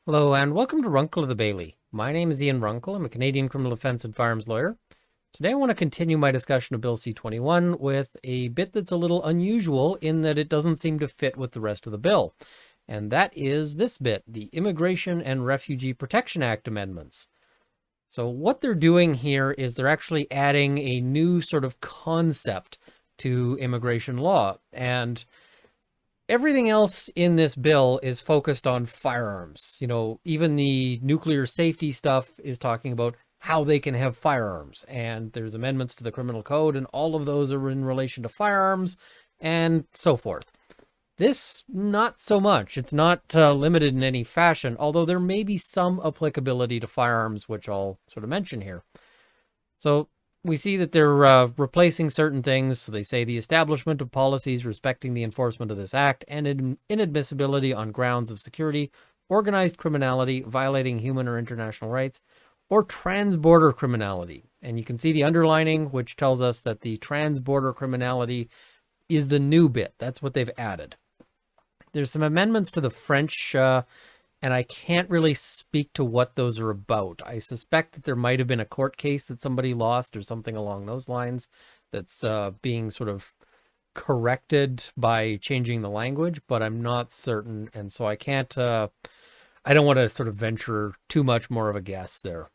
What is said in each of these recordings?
Hello and welcome to Runkle of the Bailey. My name is Ian Runkle. I'm a Canadian criminal defense and firearms lawyer. Today I want to continue my discussion of Bill C-21 with a bit that's a little unusual in that it doesn't seem to fit with the rest of the bill. And that is this bit, the Immigration and Refugee Protection Act amendments. So what they're doing here is they're actually adding a new sort of concept to immigration law. And everything else in this bill is focused on firearms. You know, even the nuclear safety stuff is talking about how they can have firearms. And there's amendments to the criminal code, and all of those are in relation to firearms and so forth. This, not so much. It's not limited in any fashion, although there may be some applicability to firearms, which I'll sort of mention here. So we see that they're replacing certain things. So they say the establishment of policies respecting the enforcement of this act and inadmissibility on grounds of security, organized criminality, violating human or international rights, or transborder criminality. And you can see the underlining, which tells us that the transborder criminality is the new bit. That's what they've added. There's some amendments to the French, and I can't really speak to what those are about. I suspect that there might have been a court case that somebody lost or something along those lines that's being sort of corrected by changing the language, but I'm not certain, and so I can't, I don't want to sort of venture too much more of a guess there.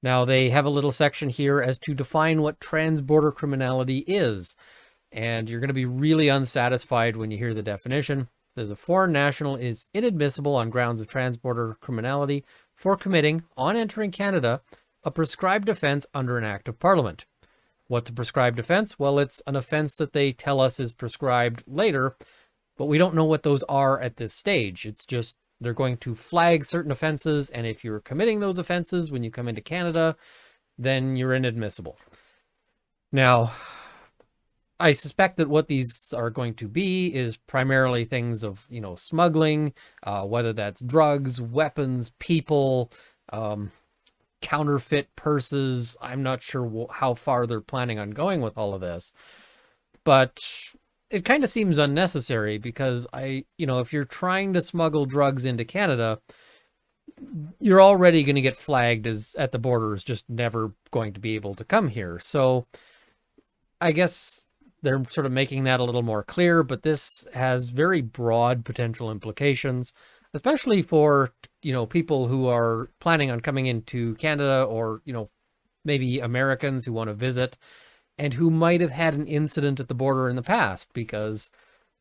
Now, they have a little section here as to define what transborder criminality is. And you're going to be really unsatisfied when you hear the definition. There's a foreign national is inadmissible on grounds of transborder criminality for committing, on entering Canada, a prescribed offense under an act of parliament. What's a prescribed offense? Well, it's an offense that they tell us is prescribed later, but we don't know what those are at this stage. It's just they're going to flag certain offenses, and if you're committing those offenses when you come into Canada, then you're inadmissible. Now, I suspect that what these are going to be is primarily things of, you know, smuggling, whether that's drugs, weapons, people, counterfeit purses. I'm not sure how far they're planning on going with all of this, but it kind of seems unnecessary because if you're trying to smuggle drugs into Canada, you're already going to get flagged as at the border as just never going to be able to come here. So I guess they're sort of making that a little more clear, but this has very broad potential implications, especially for, people who are planning on coming into Canada or, maybe Americans who want to visit and who might have had an incident at the border in the past because,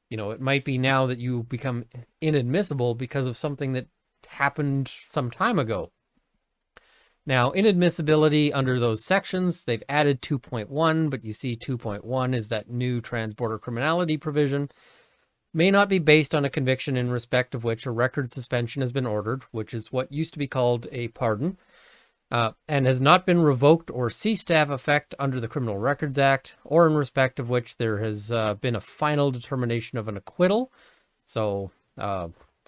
it might be now that you become inadmissible because of something that happened some time ago. Now, inadmissibility under those sections, they've added 2.1, but you see 2.1 is that new transborder criminality provision, may not be based on a conviction in respect of which a record suspension has been ordered, which is what used to be called a pardon, and has not been revoked or ceased to have effect under the Criminal Records Act, or in respect of which there has been a final determination of an acquittal. So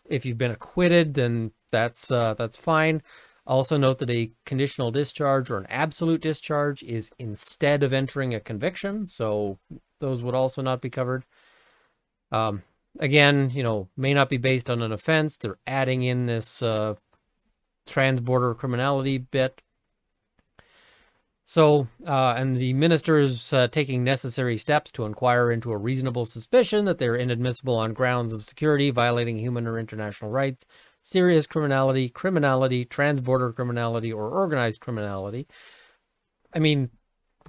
if you've been acquitted, then that's fine. Also note that a conditional discharge or an absolute discharge is instead of entering a conviction, so those would also not be covered. Again, may not be based on an offense. They're adding in this transborder criminality bit. So, and the minister is taking necessary steps to inquire into a reasonable suspicion that they're inadmissible on grounds of security, violating human or international rights, serious criminality, transborder criminality, or organized criminality. I mean,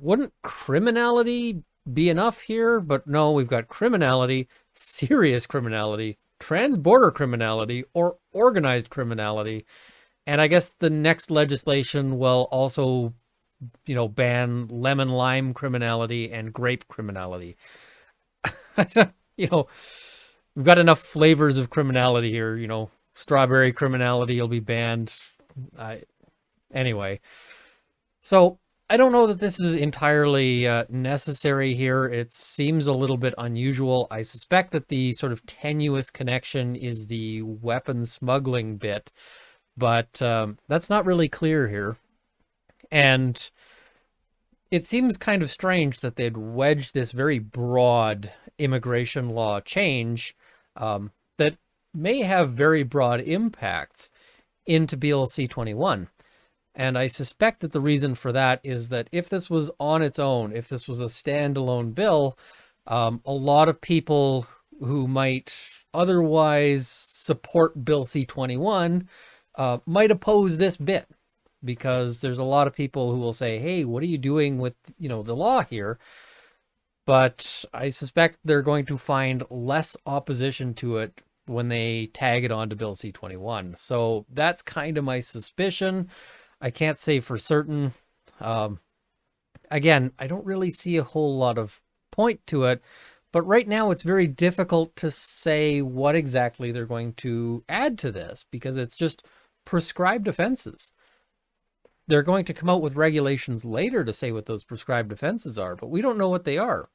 wouldn't criminality be enough here? But no, we've got criminality, serious criminality, transborder criminality, or organized criminality. And I guess the next legislation will also, ban lemon lime criminality and grape criminality. We've got enough flavors of criminality here, strawberry criminality will be banned. Anyway, so I don't know that this is entirely necessary here. It seems a little bit unusual. I suspect that the sort of tenuous connection is the weapon smuggling bit, but that's not really clear here. And it seems kind of strange that they'd wedge this very broad immigration law change that may have very broad impacts into BLC 21. And I suspect that the reason for that is that if this was on its own, if this was a standalone bill, a lot of people who might otherwise support Bill C-21 might oppose this bit, because there's a lot of people who will say, hey, what are you doing with, the law here? But I suspect they're going to find less opposition to it when they tag it onto Bill C-21. So that's kind of my suspicion. I can't say for certain. Again, I don't really see a whole lot of point to it, but right now it's very difficult to say what exactly they're going to add to this, because it's just prescribed offenses. They're going to come out with regulations later to say what those prescribed offenses are, but we don't know what they are.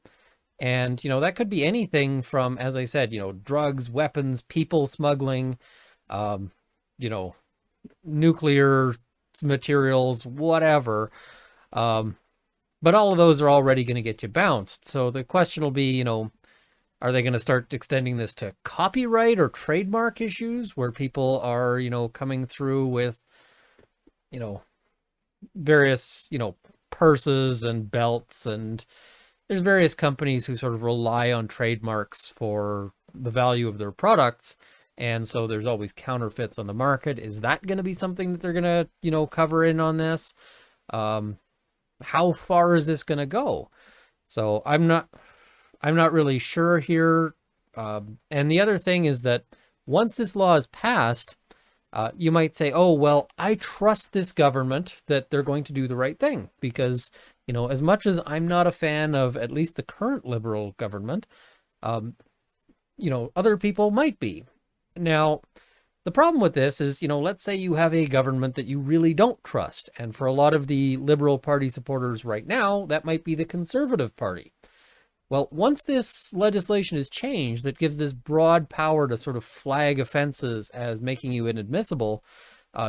And, that could be anything from, as I said, drugs, weapons, people smuggling, nuclear materials, whatever. But all of those are already going to get you bounced. So the question will be, are they going to start extending this to copyright or trademark issues where people are, coming through with, various, purses and belts, and there's various companies who sort of rely on trademarks for the value of their products. And so there's always counterfeits on the market. Is that going to be something that they're going to, cover in on this? How far is this going to go? So I'm not really sure here. And the other thing is that once this law is passed, you might say, oh, well, I trust this government that they're going to do the right thing, because, as much as I'm not a fan of at least the current Liberal government, other people might be. Now, the problem with this is, let's say you have a government that you really don't trust. And for a lot of the Liberal Party supporters right now, that might be the Conservative Party. Well, once this legislation is changed that gives this broad power to sort of flag offenses as making you inadmissible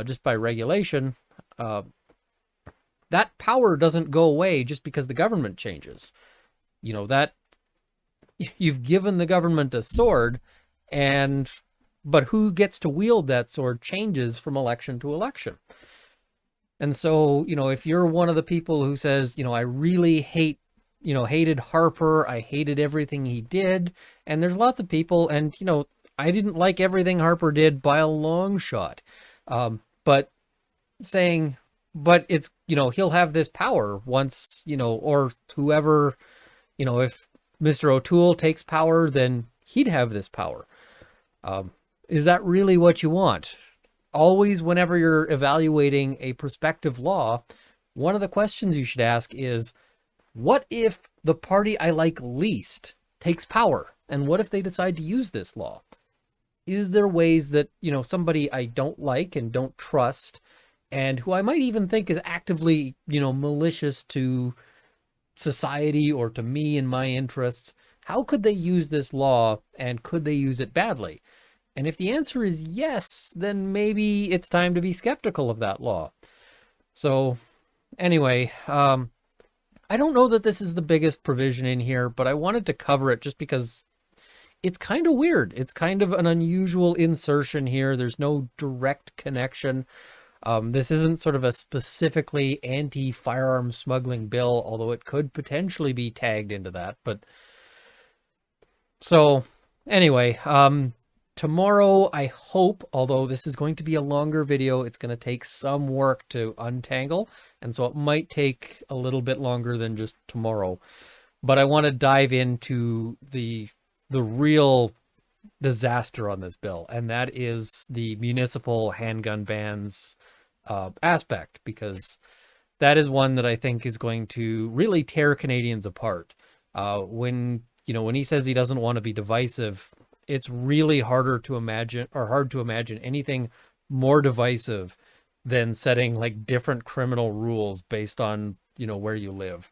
just by regulation, that power doesn't go away just because the government changes. That you've given the government a sword, but who gets to wield that sword changes from election to election. And so, if you're one of the people who says, I really hated Harper, I hated everything he did, and there's lots of people, and, I didn't like everything Harper did by a long shot. But saying, but it's, he'll have this power once, or whoever, if Mr. O'Toole takes power, then he'd have this power. Is that really what you want? Always, whenever you're evaluating a prospective law, one of the questions you should ask is, what if the party I like least takes power? And what if they decide to use this law? Is there ways that, somebody I don't like and don't trust, and who I might even think is actively, malicious to society or to me and my interests, how could they use this law, and could they use it badly? And if the answer is yes, then maybe it's time to be skeptical of that law. So anyway, I don't know that this is the biggest provision in here, but I wanted to cover it just because it's kind of weird. It's kind of an unusual insertion here. There's no direct connection. This isn't sort of a specifically anti-firearm smuggling bill, although it could potentially be tagged into that. But so anyway, tomorrow, I hope, although this is going to be a longer video, it's going to take some work to untangle, and so it might take a little bit longer than just tomorrow. But I want to dive into the real disaster on this bill, and that is the municipal handgun bans aspect, because that is one that I think is going to really tear Canadians apart. When he says he doesn't want to be divisive, it's really hard to imagine anything more divisive than setting like different criminal rules based on, where you live.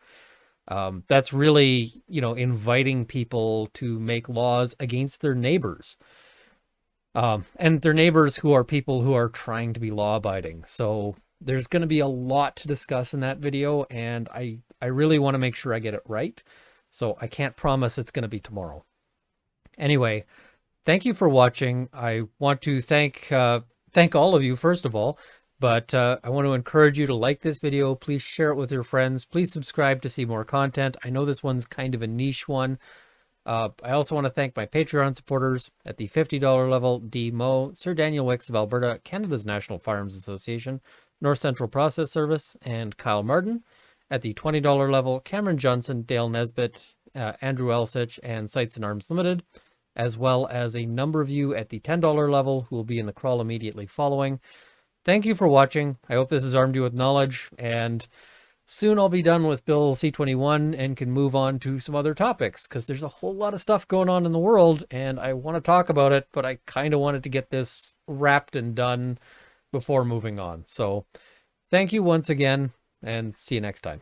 That's really, inviting people to make laws against their neighbors. And their neighbors who are people who are trying to be law-abiding. So there's going to be a lot to discuss in that video, and I really want to make sure I get it right. So I can't promise it's going to be tomorrow. Anyway, thank you for watching. I want to thank all of you, first of all, but I want to encourage you to like this video. Please share it with your friends. Please subscribe to see more content. I know this one's kind of a niche one. I also want to thank my Patreon supporters at the $50 level: D. Moe, Sir Daniel Wicks of Alberta, Canada's National Farms Association, North Central Process Service, and Kyle Martin. At the $20 level, Cameron Johnson, Dale Nesbitt, Andrew Elsich, and Sights and Arms Limited, as well as a number of you at the $10 level who will be in the crawl immediately following. Thank you for watching. I hope this has armed you with knowledge, and soon I'll be done with Bill C-21 and can move on to some other topics, because there's a whole lot of stuff going on in the world and I want to talk about it, but I kind of wanted to get this wrapped and done before moving on. So thank you once again, and see you next time.